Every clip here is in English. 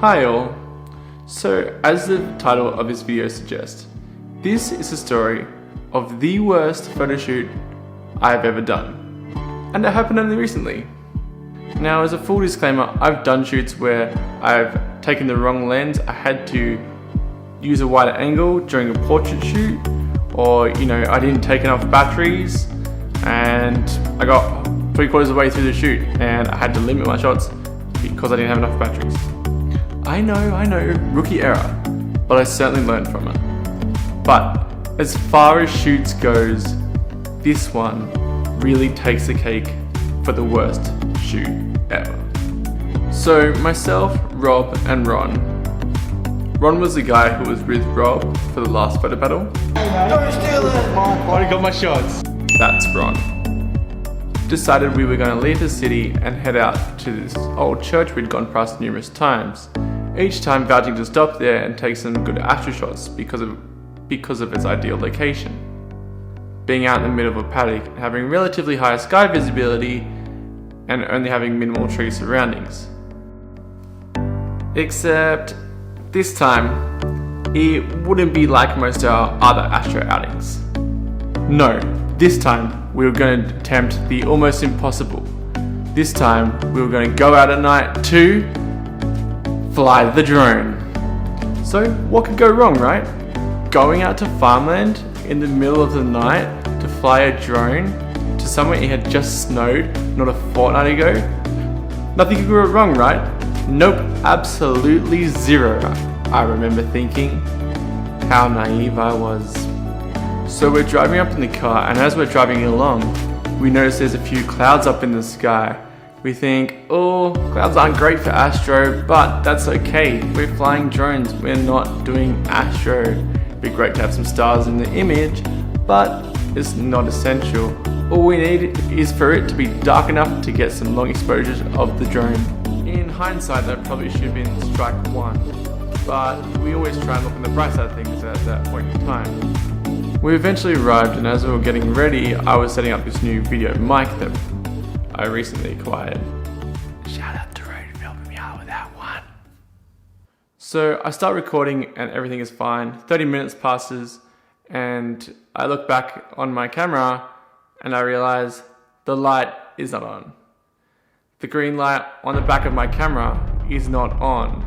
Hi all. So as the title of this video suggests, this is a story of the worst photo shoot I've ever done. And it happened only recently. Now as a full disclaimer, I've done shoots where I've taken the wrong lens. I had to use a wider angle during a portrait shoot, or I didn't take enough batteries and I got 3/4 of the way through the shoot and I had to limit my shots because I didn't have enough batteries. I know, rookie error, but I certainly learned from it. But as far as shoots goes, this one really takes the cake for the worst shoot ever. So myself, Rob and Ron. Ron was the guy who was with Rob for the last photo battle. Don't steal it! I got my shots. That's Ron. Decided we were going to leave the city and head out to this old church we'd gone past numerous times, each time vouching to stop there and take some good astro shots because of its ideal location. Being out in the middle of a paddock and having relatively high sky visibility and only having minimal tree surroundings. Except this time, it wouldn't be like most of our other astro outings. No, this time we were going to attempt the almost impossible. This time we were going to go out at night to fly the drone. So what could go wrong, right? Going out to farmland in the middle of the night to fly a drone to somewhere it had just snowed not a fortnight ago? Nothing could go wrong, right? Nope, absolutely zero. I remember thinking how naive I was. So we're driving up in the car, and as we're driving along, we notice there's a few clouds up in the sky. We think, oh, clouds aren't great for astro, but that's okay. We're flying drones, we're not doing astro. It'd be great to have some stars in the image, but it's not essential. All we need is for it to be dark enough to get some long exposures of the drone. In hindsight, that probably should have been strike one, but we always try and look on the bright side of things at that point in time. We eventually arrived, and as we were getting ready, I was setting up this new video mic that I recently acquired. Shout out to Ray for helping me out with that one. So I start recording and everything is fine. 30 minutes passes and I look back on my camera and I realize the light is not on. The green light on the back of my camera is not on,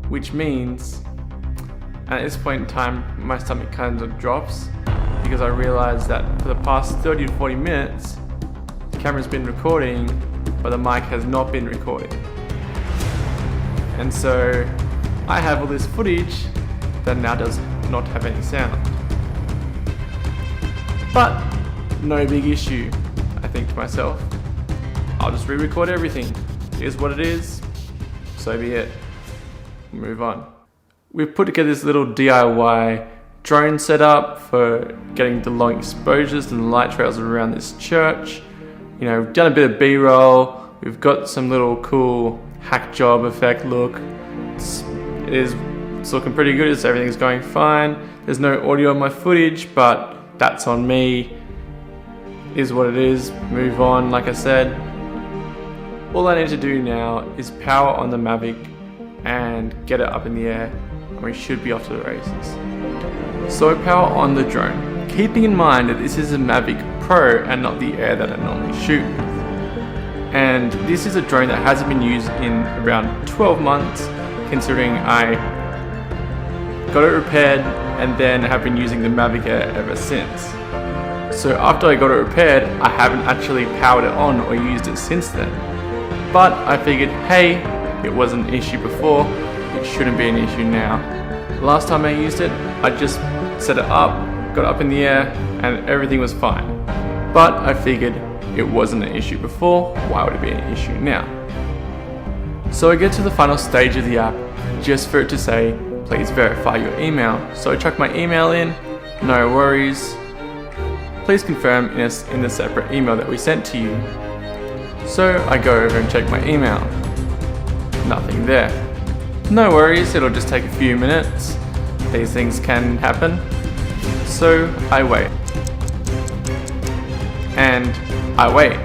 which means at this point in time, my stomach kind of drops because I realize that for the past 30 to 40 minutes, the camera's been recording, but the mic has not been recording. And so I have all this footage that now does not have any sound. But no big issue, I think to myself. I'll just re-record everything. It is what it is, so be it. Move on. We've put together this little DIY drone setup for getting the long exposures and the light trails around this church. We've done a bit of B-roll. We've got some little cool hack job effect look. It's looking pretty good. Everything's going fine. There's no audio on my footage, but that's on me. Is what it is. Move on, like I said. All I need to do now is power on the Mavic and get it up in the air, and we should be off to the races. So power on the drone, keeping in mind that this is a Mavic Pro and not the Air that I normally shoot with. And this is a drone that hasn't been used in around 12 months, considering I got it repaired and then have been using the Mavic Air ever since. So after I got it repaired, I haven't actually powered it on or used it since then. But I figured, hey, it wasn't an issue before, it shouldn't be an issue now. Last time I used it, I just set it up, got it up in the air, and everything was fine. But I figured it wasn't an issue before, why would it be an issue now? So I get to the final stage of the app, just for it to say, please verify your email. So I chuck my email in, no worries. Please confirm in the separate email that we sent to you. So I go over and check my email. Nothing there. No worries, it'll just take a few minutes. These things can happen. So I wait. And I wait.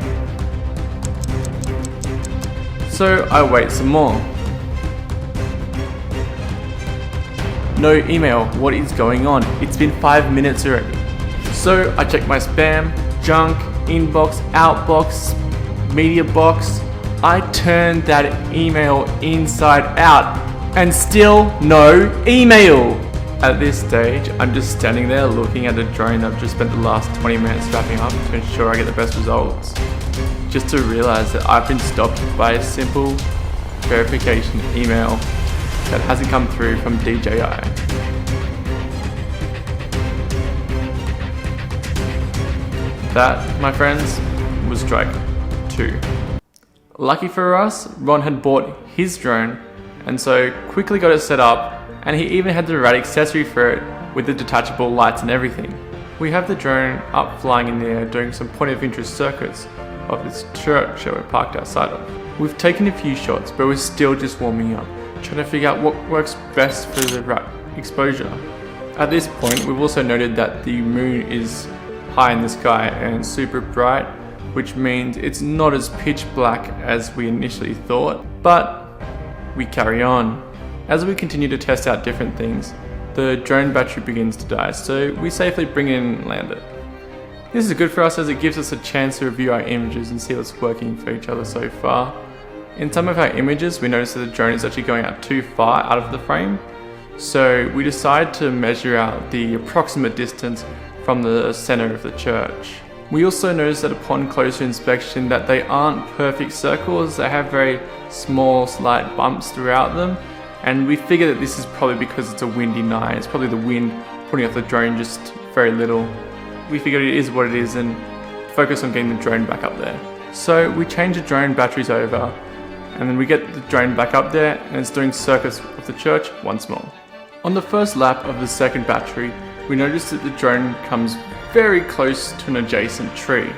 So I wait some more. no email. What is going on? It's been 5 minutes already. So I checked my spam, junk, inbox, outbox, media box. I turned that email inside out and still no email. At this stage, I'm just standing there looking at the drone I've just spent the last 20 minutes wrapping up to ensure I get the best results. Just to realize that I've been stopped by a simple verification email that hasn't come through from DJI. That, my friends, was strike 2. Lucky for us, Ron had bought his drone and so quickly got it set up, and he even had the right accessory for it with the detachable lights and everything. We have the drone up flying in the air doing some point of interest circuits of this church that we're parked outside of. We've taken a few shots, but we're still just warming up, trying to figure out what works best for the right exposure. At this point, we've also noted that the moon is high in the sky and super bright, which means it's not as pitch black as we initially thought, but we carry on. As we continue to test out different things, the drone battery begins to die, so we safely bring it in and land it. This is good for us as it gives us a chance to review our images and see what's working for each other so far. In some of our images, we notice that the drone is actually going out too far out of the frame, so we decide to measure out the approximate distance from the center of the church. We also notice that upon closer inspection that they aren't perfect circles, they have very small slight bumps throughout them. And we figure that this is probably because it's a windy night. It's probably the wind putting off the drone just very little. We figured it is what it is and focus on getting the drone back up there. So we change the drone batteries over, and then we get the drone back up there and it's doing circuits of the church once more. On the first lap of the second battery, we notice that the drone comes very close to an adjacent tree.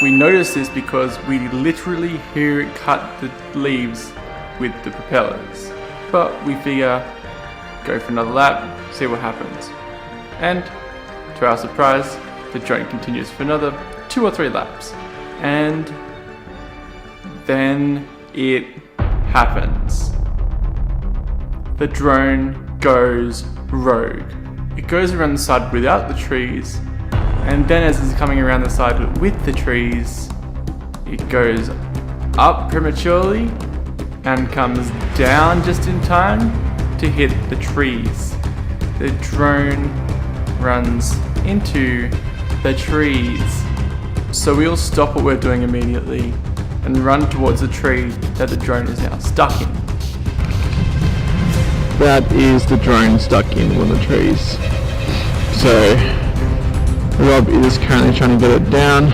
We notice this because we literally hear it cut the leaves with the propellers. But we figure, go for another lap, see what happens. And to our surprise, the drone continues for another 2 or 3 laps. And then it happens. The drone goes rogue. It goes around the side without the trees, and then as it's coming around the side with the trees, it goes up prematurely and comes down just in time to hit the trees. The drone runs into the trees. So we all stop what we're doing immediately and run towards the tree that the drone is now stuck in. That is the drone stuck in one of the trees. So Rob is currently trying to get it down.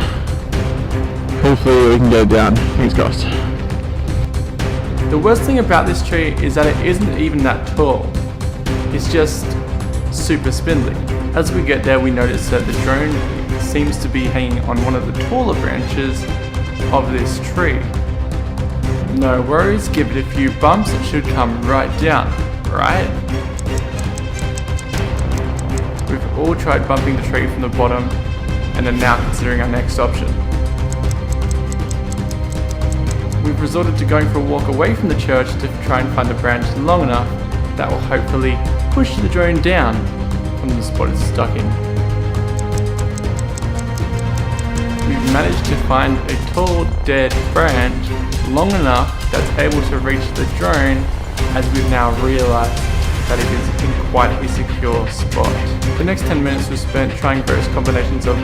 Hopefully we can get it down. Fingers crossed. The worst thing about this tree is that it isn't even that tall. It's just super spindly. As we get there, we notice that the drone seems to be hanging on one of the taller branches of this tree. No worries, give it a few bumps, it should come right down, right? We've all tried bumping the tree from the bottom and are now considering our next option. We've resorted to going for a walk away from the church to try and find a branch long enough that will hopefully push the drone down from the spot it's stuck in. We've managed to find a tall dead branch long enough that's able to reach the drone, as we've now realised that it is in quite a secure spot. The next 10 minutes was spent trying various combinations of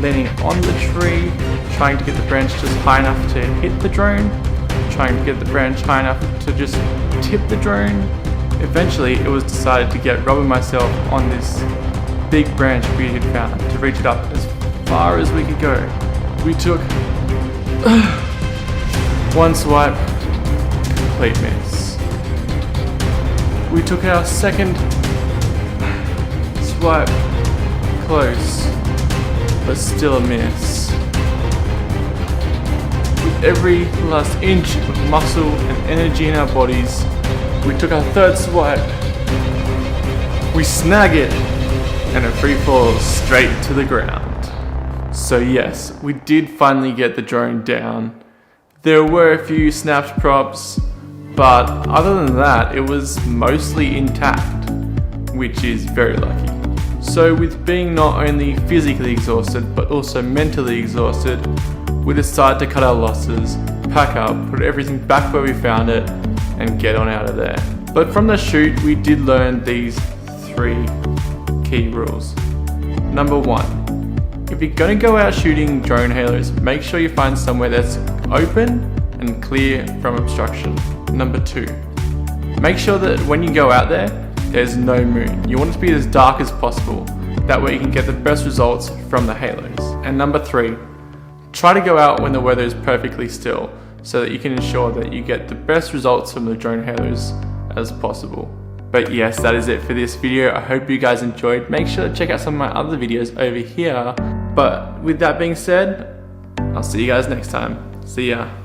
leaning on the tree, trying to get the branch just high enough to hit the drone, trying to get the branch high enough to just tip the drone. Eventually it was decided to get Rob and myself on this big branch we had found to reach it up as far as we could go. We took one swipe, complete miss. We took our second swipe, close, but still a miss. With every last inch of muscle and energy in our bodies, we took our third swipe, we snag it, and it free falls straight to the ground. So yes, we did finally get the drone down. There were a few snapped props, but other than that, it was mostly intact, which is very lucky. So with being not only physically exhausted, but also mentally exhausted, we decided to cut our losses, pack up, put everything back where we found it, and get on out of there. But from the shoot, we did learn these 3 key rules. Number 1, if you're going to go out shooting drone halos, make sure you find somewhere that's open and clear from obstruction. Number 2, make sure that when you go out there, there's no moon. You want it to be as dark as possible. That way you can get the best results from the halos. And number 3, try to go out when the weather is perfectly still so that you can ensure that you get the best results from the drone halos as possible. But yes, that is it for this video. I hope you guys enjoyed. Make sure to check out some of my other videos over here. But with that being said, I'll see you guys next time. See ya.